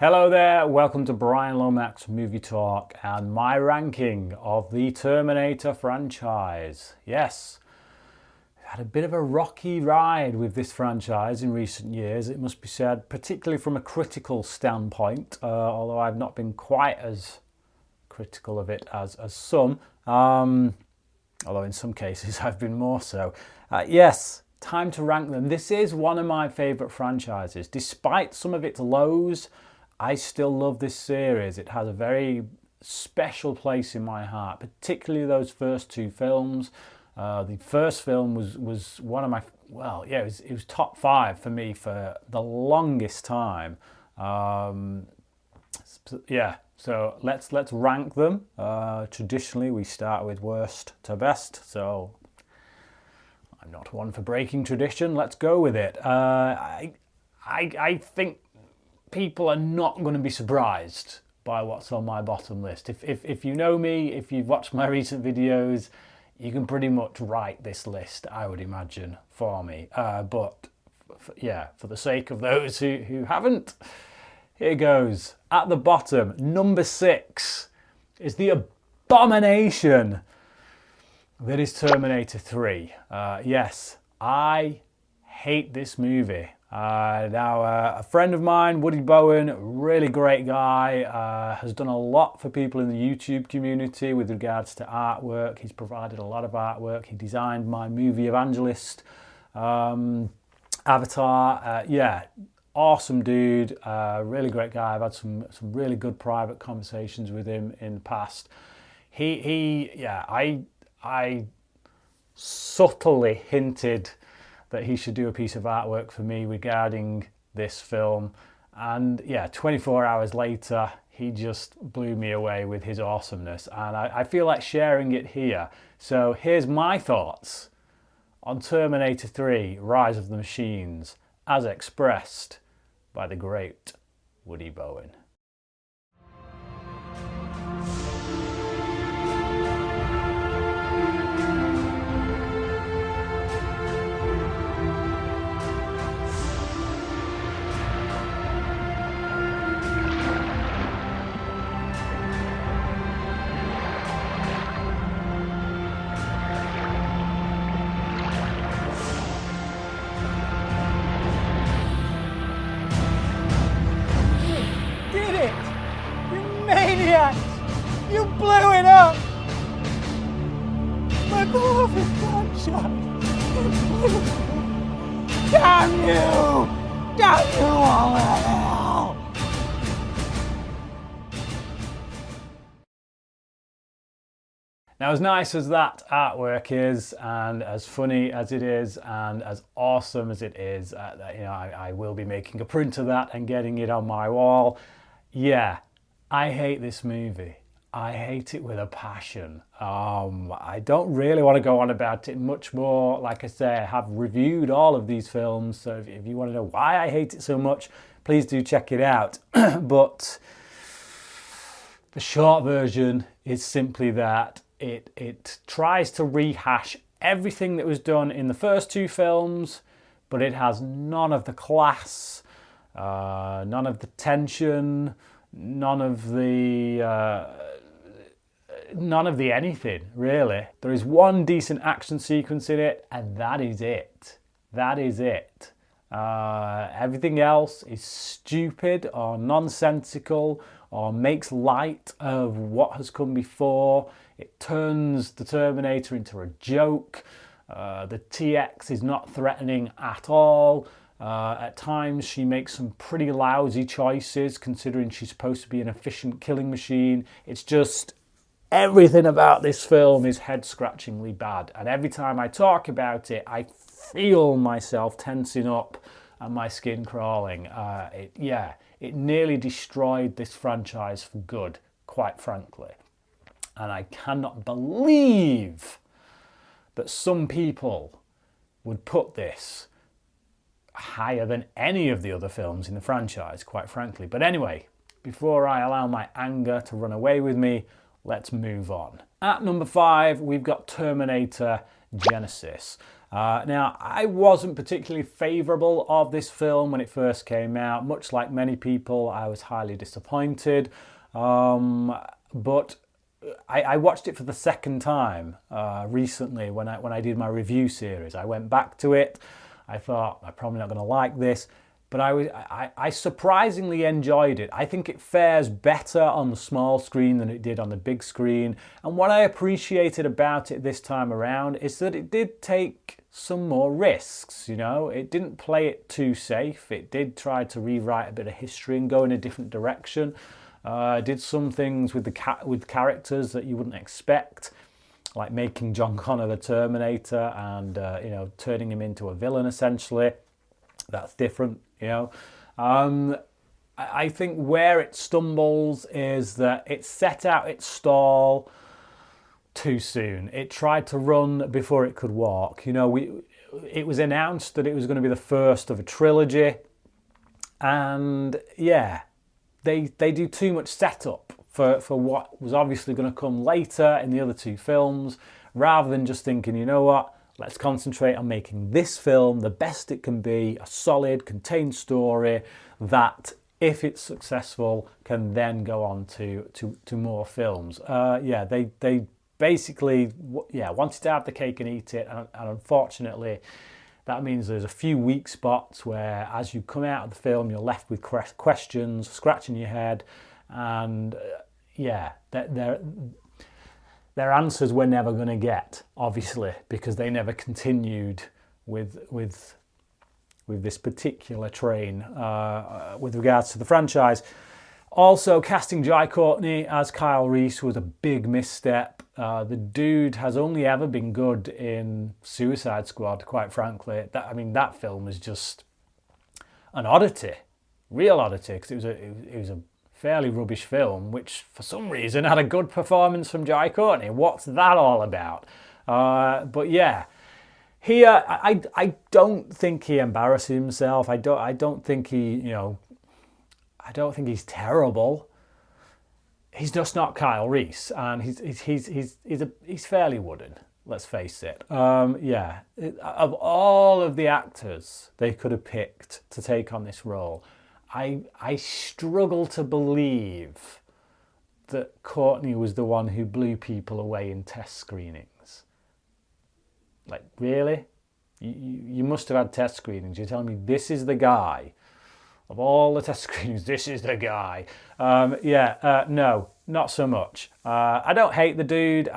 Hello there, welcome to Bryan Lomax Movie Talk and my ranking of the Terminator franchise. Yes, I've had a bit of a rocky ride with this franchise in recent years, it must be said, particularly from a critical standpoint, although I've not been quite as critical of it as some, although in some cases I've been more so. Yes, time to rank them. This is one of my favourite franchises. Despite some of its lows, I still love this series. It has a very special place in my heart, particularly those first two films. The first film was one of my, well, yeah, it was top 5 for me for the longest time. Yeah, so let's rank them. Traditionally, we start with worst to best, so I'm not one for breaking tradition. Let's go with it. I think people are not going to be surprised by what's on my bottom list. If you know me, if you've watched my recent videos, you can pretty much write this list, I would imagine, for me. But for the sake of those who haven't, here goes. At the bottom, number 6 is the abomination that is Terminator 3. Yes, I hate this movie. Now, a friend of mine, Woody Bowen, really great guy, has done a lot for people in the YouTube community with regards to artwork. He's provided a lot of artwork. He designed my movie Evangelist avatar. Yeah, awesome dude, really great guy. I've had some really good private conversations with him in the past. I subtly hinted that he should do a piece of artwork for me regarding this film, and yeah, 24 hours later he just blew me away with his awesomeness, and I feel like sharing it here. So here's my thoughts on Terminator 3 Rise of the Machines as expressed by the great Woody Bowen. You blew it up! My beloved franchise! Damn you! Damn you all to hell! Now, as nice as that artwork is, and as funny as it is, and as awesome as it is, I will be making a print of that and getting it on my wall. Yeah, I hate this movie. I hate it with a passion. I don't really want to go on about it much more. Like I say, I have reviewed all of these films, so if you want to know why I hate it so much, please do check it out. But the short version is simply that it tries to rehash everything that was done in the first two films, but it has none of the class, none of the tension, none of the anything, really. There is one decent action sequence in it, and that is it. That is it. Everything else is stupid or nonsensical or makes light of what has come before. It turns the Terminator into a joke. The TX is not threatening at all. At times she makes some pretty lousy choices considering she's supposed to be an efficient killing machine. It's just, everything about this film is head-scratchingly bad, and every time I talk about it I feel myself tensing up and my skin crawling. It nearly destroyed this franchise for good, quite frankly, and I cannot believe that some people would put this higher than any of the other films in the franchise, quite frankly. But anyway, before I allow my anger to run away with me, let's move on. At number 5, we've got Terminator Genesis. Now, I wasn't particularly favourable of this film when it first came out. Much like many people, I was highly disappointed. But I watched it for the second time recently when I did my review series. I went back to it. I thought, I'm probably not going to like this. But I surprisingly enjoyed it. I think it fares better on the small screen than it did on the big screen. And what I appreciated about it this time around is that it did take some more risks, you know. It didn't play it too safe. It did try to rewrite a bit of history and go in a different direction. Did some things with with characters that you wouldn't expect, like making John Connor the Terminator and you know, turning him into a villain essentially. That's different, you know. I think where it stumbles is that it set out its stall too soon. It tried to run before it could walk. You know, it was announced that it was going to be the first of a trilogy, and yeah, they do too much setup for what was obviously going to come later in the other two films, rather than just thinking, you know what, let's concentrate on making this film the best it can be, a solid, contained story that, if it's successful, can then go on to more films. Yeah, they basically wanted to have the cake and eat it, and unfortunately, that means there's a few weak spots where, as you come out of the film, you're left with questions, scratching your head, and yeah, their answers we're never going to get, obviously, because they never continued with this particular train with regards to the franchise. Also, casting Jai Courtney as Kyle Reese was a big misstep. The dude has only ever been good in Suicide Squad, quite frankly. That film is just an oddity, real oddity, because it was a fairly rubbish film, which for some reason had a good performance from Jai Courtney. What's that all about? But yeah, here I don't think he embarrasses himself. I don't think he, you know, I don't think he's terrible. He's just not Kyle Reese, and he's fairly wooden. Let's face it. Yeah, of all of the actors they could have picked to take on this role, I struggle to believe that Courtney was the one who blew people away in test screenings. Like, really? You must have had test screenings. You're telling me this is the guy? Of all the test screenings, this is the guy. No, not so much. I don't hate the dude.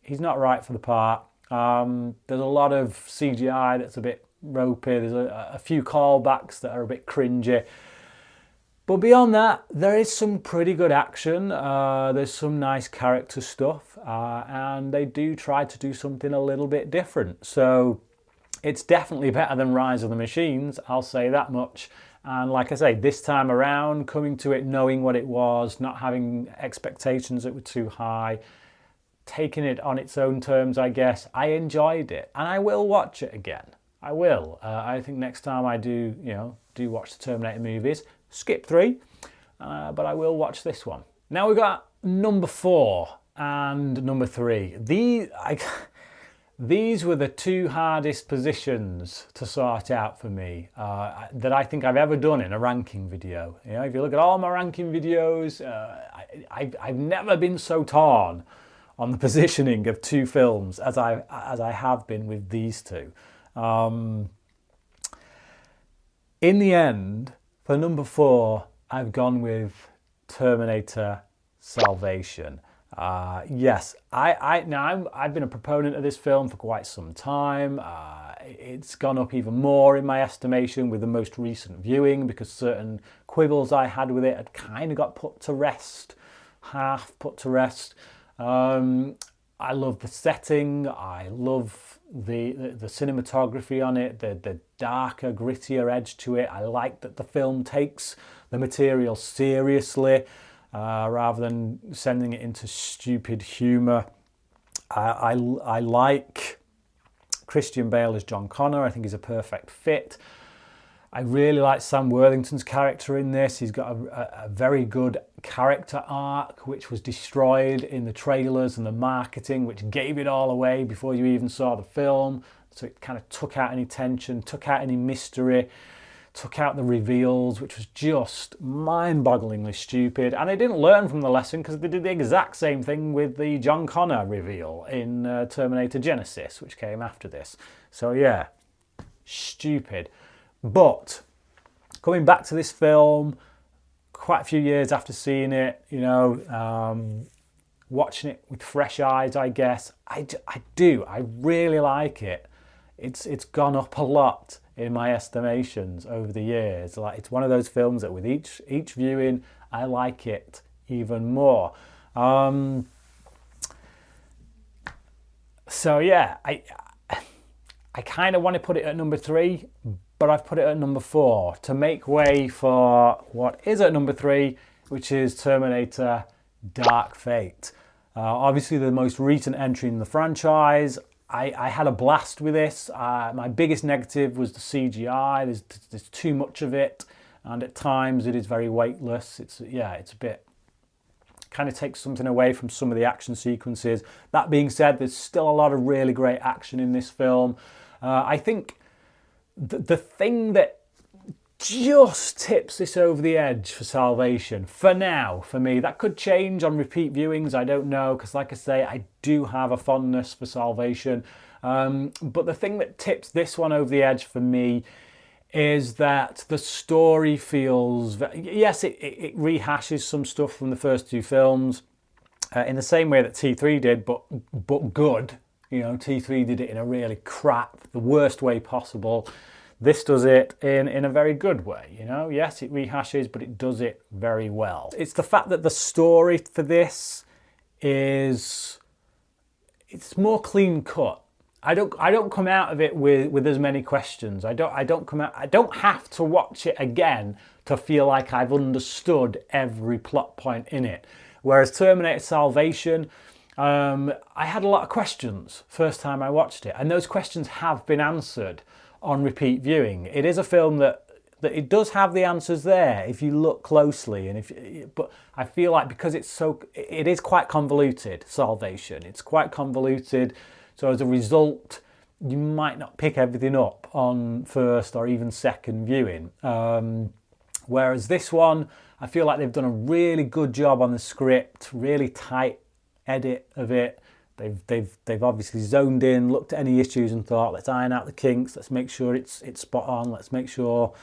He's not right for the part. There's a lot of CGI that's a bit ropey. There's a few callbacks that are a bit cringy. But beyond that, there is some pretty good action. There's some nice character stuff. And they do try to do something a little bit different. So it's definitely better than Rise of the Machines, I'll say that much. And like I say, this time around, coming to it knowing what it was, not having expectations that were too high, taking it on its own terms, I guess, I enjoyed it. And I will watch it again. I will. I think next time I do watch the Terminator movies, skip 3, but I will watch this one. Now we've got number 4 and number 3. These were the two hardest positions to sort out for me that I think I've ever done in a ranking video. You know, if you look at all my ranking videos, I've never been so torn on the positioning of two films as I have been with these two. In the end, for number 4, I've gone with Terminator Salvation. Yes, I've been a proponent of this film for quite some time. It's gone up even more in my estimation with the most recent viewing, because certain quibbles I had with it had kind of got put to rest, half put to rest. I love the setting. I love the cinematography on it, the darker, grittier edge to it. I like that the film takes the material seriously, rather than sending it into stupid humour. I like Christian Bale as John Connor. I think he's a perfect fit. I really like Sam Worthington's character in this. He's got a very good character arc, which was destroyed in the trailers and the marketing, which gave it all away before you even saw the film. So it kind of took out any tension, took out any mystery, took out the reveals, which was just mind-bogglingly stupid. And they didn't learn from the lesson because they did the exact same thing with the John Connor reveal in Terminator Genesis, which came after this. So yeah, stupid. But coming back to this film, quite a few years after seeing it, you know, watching it with fresh eyes, I guess, I really like it. It's gone up a lot in my estimations over the years. Like, it's one of those films that with each viewing, I like it even more. So yeah, I kind of want to put it at number 3, but I've put it at number 4 to make way for what is at number 3, which is Terminator Dark Fate. Obviously the most recent entry in the franchise. I had a blast with this. My biggest negative was the CGI. There's too much of it, and at times it is very weightless. It's a bit, kind of takes something away from some of the action sequences. That being said, there's still a lot of really great action in this film. I think the thing that just tips this over the edge for Salvation, for now, for me, that could change on repeat viewings, I don't know, because like I say, I do have a fondness for Salvation. But the thing that tips this one over the edge for me is that the story feels, yes, it rehashes some stuff from the first 2 films in the same way that T3 did, but good. You know, T3 did it in a really crap, the worst way possible. This does it in a very good way, you know. Yes, it rehashes, but it does it very well. It's the fact that the story for this it's more clean cut. I don't come out of it with as many questions. I don't have to watch it again to feel like I've understood every plot point in it. Whereas Terminator Salvation, I had a lot of questions first time I watched it, and those questions have been answered on repeat viewing. It is a film that it does have the answers there if you look closely, and but I feel like because it is quite convoluted, Salvation. It's quite convoluted, so as a result, you might not pick everything up on first or even second viewing. Whereas this one, I feel like they've done a really good job on the script, really tight edit of it. They've obviously zoned in, looked at any issues and thought, let's iron out the kinks, let's make sure it's spot on, let's make sure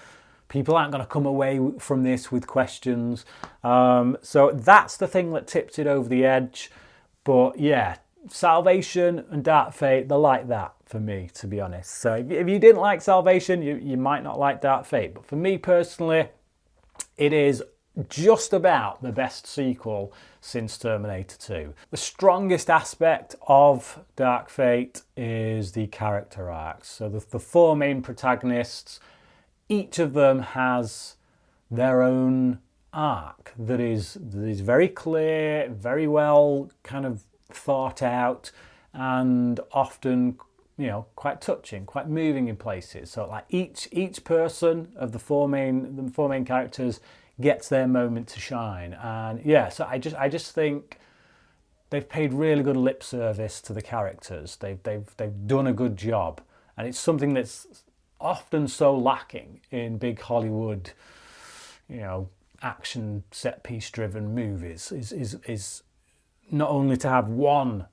people aren't going to come away from this with questions. So that's the thing that tips it over the edge. But yeah, Salvation and Dark Fate, they're like that for me, to be honest. So if you didn't like Salvation, you might not like Dark Fate. But for me personally, it is just about the best sequel since Terminator 2. The strongest aspect of Dark Fate is the character arcs. So the 4 main protagonists, each of them has their own arc that is very clear, very well kind of thought out, and often, you know, quite touching, quite moving in places. So like each person of the four main characters gets their moment to shine. And yeah, so I just think they've paid really good lip service to the characters. They've done a good job, and it's something that's often so lacking in big Hollywood, you know, action set piece driven movies. Is not only to have one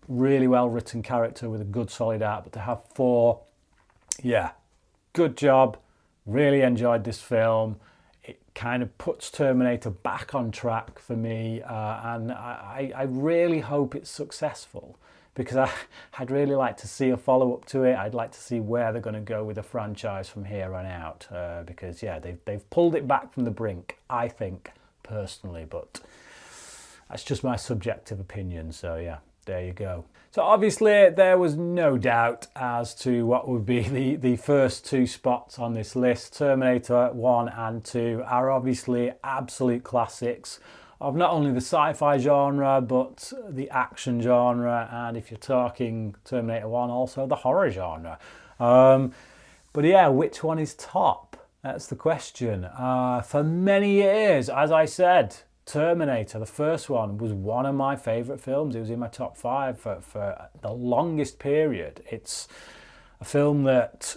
really well written character with a good solid arc, but to have 4. Yeah, good job. Really enjoyed this film. It kind of puts Terminator back on track for me, and I really hope it's successful, because I'd really like to see a follow-up to it. I'd like to see where they're going to go with the franchise from here on out, because yeah, they've pulled it back from the brink, I think, personally, but that's just my subjective opinion. So yeah, there you go. So obviously there was no doubt as to what would be the first 2 spots on this list. Terminator 1 and 2 are obviously absolute classics of not only the sci-fi genre, but the action genre, and if you're talking Terminator 1, also the horror genre. But yeah, which one is top? That's the question. For many years, as I said, Terminator, the first one, was one of my favourite films. It was in my top 5 for the longest period. It's a film that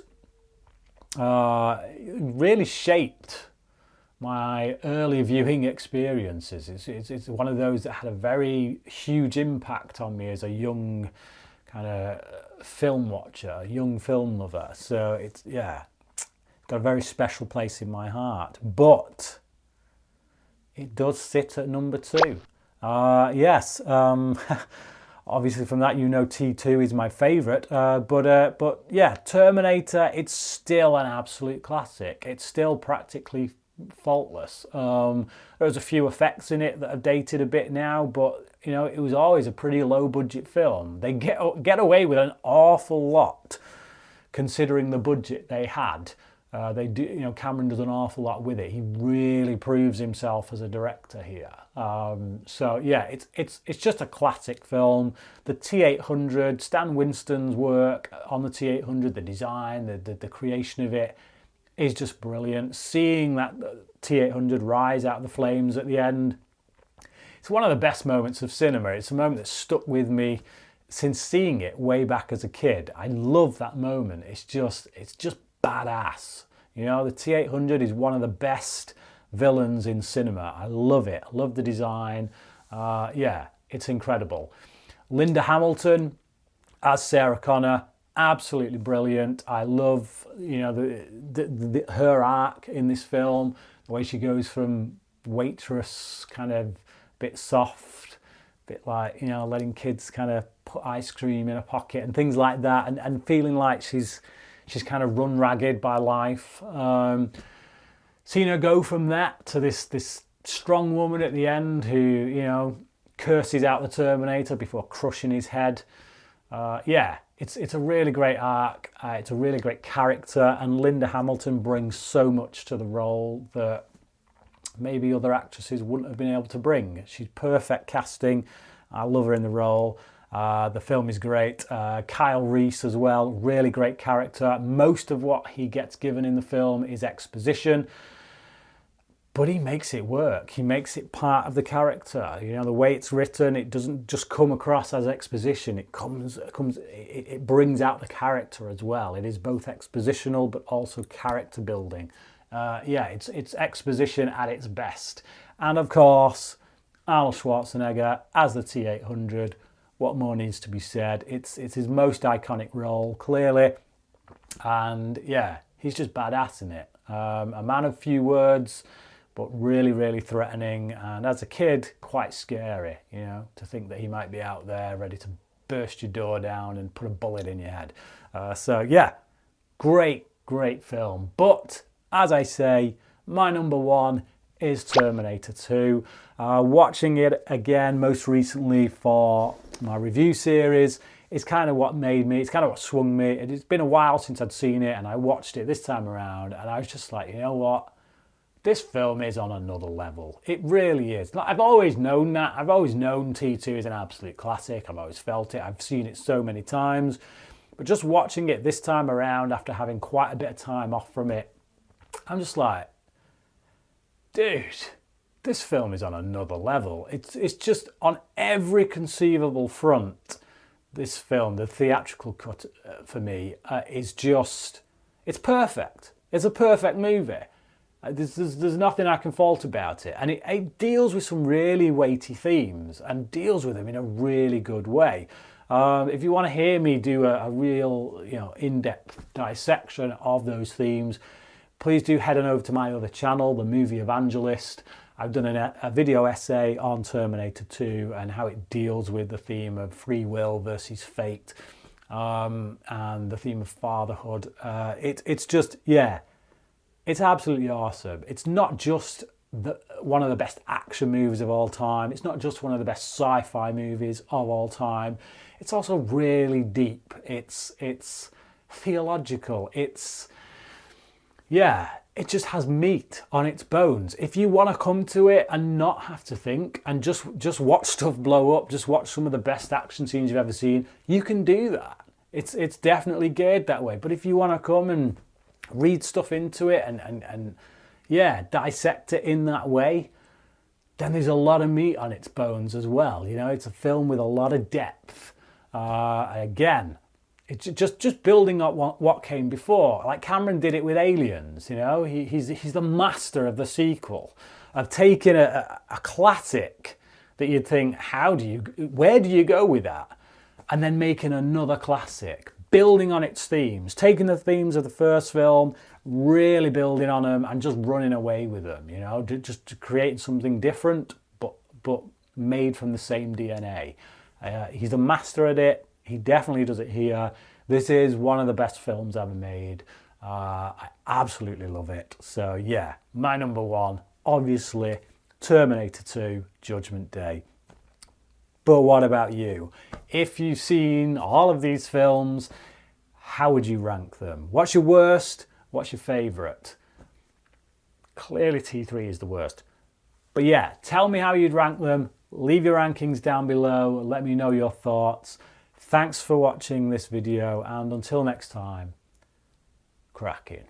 really shaped my early viewing experiences. It's one of those that had a very huge impact on me as a young kind of film watcher, a young film lover. So it's got a very special place in my heart. But it does sit at number 2. Yes. Obviously, from that, T2 is my favourite. But yeah, Terminator, it's still an absolute classic. It's still practically faultless. There's a few effects in it that are dated a bit now, but it was always a pretty low budget film. They get away with an awful lot considering the budget they had. They do, Cameron does an awful lot with it. He really proves himself as a director here. So yeah, it's just a classic film. The T800, Stan Winston's work on the T800, the design, the creation of it is just brilliant. Seeing that T800 rise out of the flames at the end, it's one of the best moments of cinema. It's a moment that stuck with me since seeing it way back as a kid. I love that moment. It's just badass. The T800 is one of the best villains in cinema. I love it. I love the design. Yeah, it's incredible. Linda Hamilton as Sarah Connor, absolutely brilliant. I love, her arc in this film, the way she goes from waitress, kind of bit soft, bit like, letting kids kind of put ice cream in a pocket and things like that, and feeling like she's kind of run ragged by life. Seeing her go from that to this strong woman at the end who, curses out the Terminator before crushing his head. Yeah, it's a really great arc. It's a really great character, and Linda Hamilton brings so much to the role that maybe other actresses wouldn't have been able to bring. She's perfect casting. I love her in the role. The film is great. Kyle Reese as well, really great character. Most of what he gets given in the film is exposition, but he makes it work. He makes it part of the character. The way it's written, it doesn't just come across as exposition. It brings out the character as well. It is both expositional but also character building. Yeah, it's exposition at its best. And of course, Arnold Schwarzenegger as the T-800. What more needs to be said? It's his most iconic role, clearly. And yeah, he's just badass in it. A man of few words, but really, really threatening. And as a kid, quite scary, to think that he might be out there ready to burst your door down and put a bullet in your head. So yeah, great film. But as I say, my number 1 is Terminator 2. Watching it again most recently for my review series is kind of what swung me. It's been a while since I'd seen it, and I watched it this time around, and I was just like, you know what? This film is on another level. It really is. I've always known that. I've always known T2 is an absolute classic. I've always felt it. I've seen it so many times. But just watching it this time around after having quite a bit of time off from it, I'm just like, dude, this film is on another level. It's just on every conceivable front. This film, the theatrical cut for me, is just, it's perfect. It's a perfect movie. There's nothing I can fault about it. And it deals with some really weighty themes and deals with them in a really good way. If you want to hear me do a real, in-depth dissection of those themes, please do head on over to my other channel, The Movie Evangelist. I've done a video essay on Terminator 2 and how it deals with the theme of free will versus fate, and the theme of fatherhood. It's just, yeah, it's absolutely awesome. It's not just one of the best action movies of all time. It's not just one of the best sci-fi movies of all time. It's also really deep. It's theological. Yeah, it just has meat on its bones. If you want to come to it and not have to think and just watch stuff blow up, just watch some of the best action scenes you've ever seen, you can do that. It's definitely geared that way. But if you want to come and read stuff into it and yeah, dissect it in that way, then there's a lot of meat on its bones as well. It's a film with a lot of depth. Again, It's just building up what came before. Like Cameron did it with Aliens, you know. He's the master of the sequel, of taking a classic that you'd think, where do you go with that? And then making another classic, building on its themes, taking the themes of the first film, really building on them and just running away with them, you know, just creating something different, but made from the same DNA. He's a master at it. He definitely does it here. This is one of the best films ever made. I absolutely love it. So yeah, my number one, obviously, Terminator 2, Judgment Day. But what about you? If you've seen all of these films, how would you rank them? What's your worst? What's your favourite? Clearly T3 is the worst. But yeah, tell me how you'd rank them. Leave your rankings down below. Let me know your thoughts. Thanks for watching this video, and until next time, cracking.